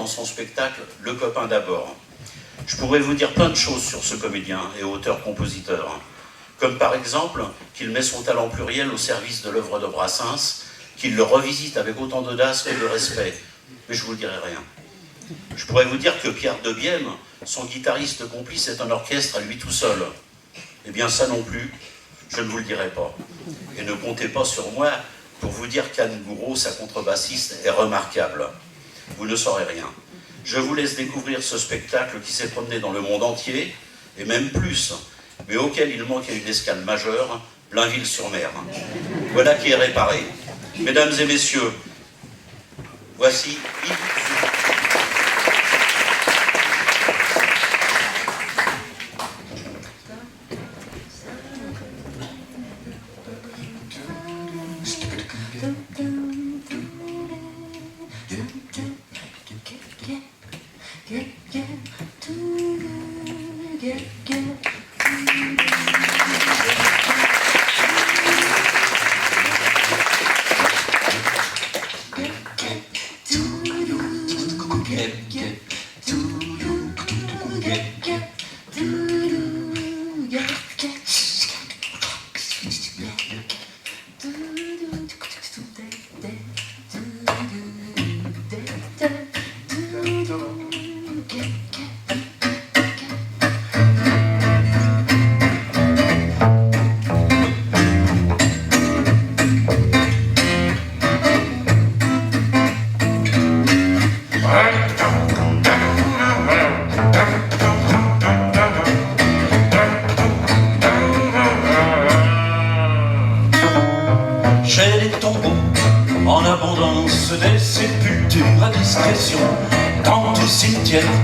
dans son spectacle « Le copain d'abord ». Je pourrais vous dire plein de choses sur ce comédien et auteur-compositeur, comme par exemple qu'il met son talent pluriel au service de l'œuvre de Brassens, qu'il le revisite avec autant d'audace que de respect, mais je ne vous le dirai rien. Je pourrais vous dire que Pierre Debienne, son guitariste complice, est un orchestre à lui tout seul. Eh bien ça non plus, je ne vous le dirai pas. Et ne comptez pas sur moi pour vous dire qu'Anne Gouraud, sa contrebassiste, est remarquable. Vous ne saurez rien. Je vous laisse découvrir ce spectacle qui s'est promené dans le monde entier, et même plus, mais auquel il manquait une escale majeure, Blainville-sur-Mer. Voilà qui est réparé. Mesdames et messieurs, voici Yves.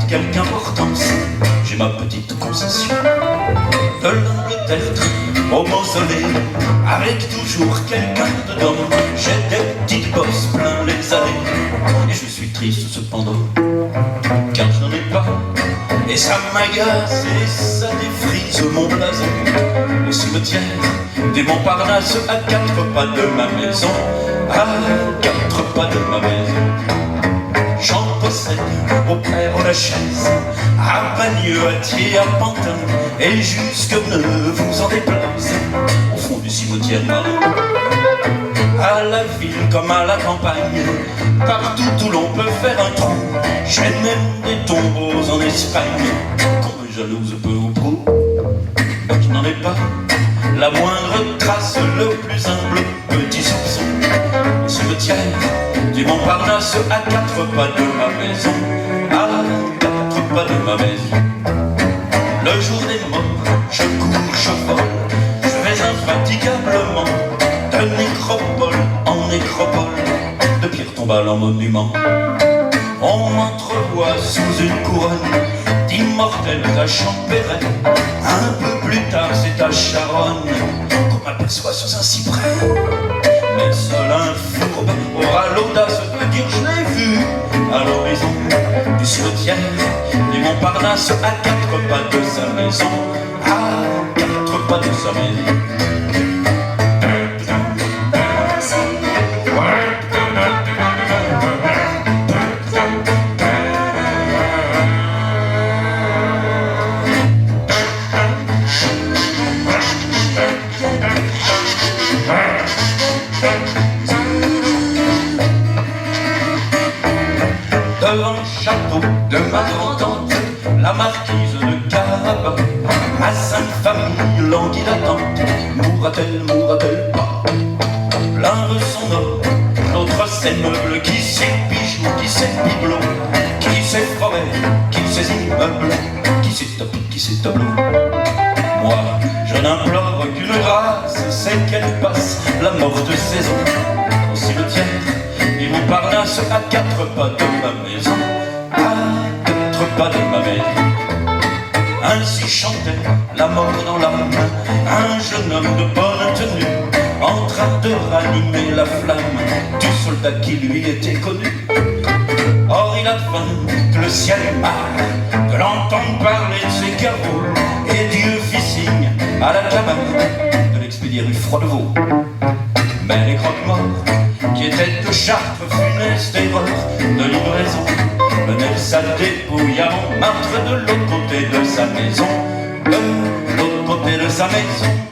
Quelque importance, j'ai ma petite concession de l'Angleterre au mausolée, avec toujours quelqu'un dedans. J'ai des petites bosses plein les allées, et je suis triste cependant, car je n'en ai pas, et ça m'agace et ça défrise mon blason. Le cimetière des Montparnasse à 4 pas de ma maison, à 4 pas de ma maison. J'en possède au Père-Lachaise, à Bagneux, à Thiers, à Pantin, et jusque ne vous en déplaise, au fond du cimetière marin. À la ville comme à la campagne, partout où l'on peut faire un trou, j'ai même des tombeaux en Espagne, qu'on me jalouse peu ou prou. Je n'en ai pas la moindre trace, le plus humble petit soupçon. Au cimetière du Montparnasse à 4 pas de ma maison, à 4 pas de ma maison. Le jour des morts, je cours, je vole, je vais infatigablement de nécropole en nécropole, de pierre tombale en monument. On m'entrevoit sous une couronne d'immortels à Champéret. Un peu plus tard, c'est à Charonne qu'on m'aperçoit sous un cyprès. Mais seul un fourbe aura l'audace de dire je l'ai vu à l'horizon du cimetière du Montparnasse à 4 pas de sa maison, à 4 pas de sa maison. Devant le château de ma grand-tante, la marquise de Carabas, ma sainte famille languide attente, mourra-t-elle pas? L'un veut son or, l'autre ses meubles, qui ses bijoux, qui ses bibelots, qui ses forêts, qui ses immeubles, qui ses tapis, qui ses tableaux. Moi, je n'implore qu'une grâce, c'est qu'elle passe la morte saison au cimetière du Montparnasse à 4 pas de ma maison, à 4 pas de ma maison. Ainsi chantait la mort dans l'âme, un jeune homme de bonne tenue, en train de ranimer la flamme du soldat qui lui était connu. Or il advint que le ciel est marre de l'entendre parler de ses carreaux, et Dieu fit signe à la cabane de l'expédier rue Froidevaux. Mais les croque-morts, qui étaient de Chartres, funestes erreurs de livraison, menait sa dépouille à Montmartre de l'autre côté de sa maison, de l'autre côté de sa maison.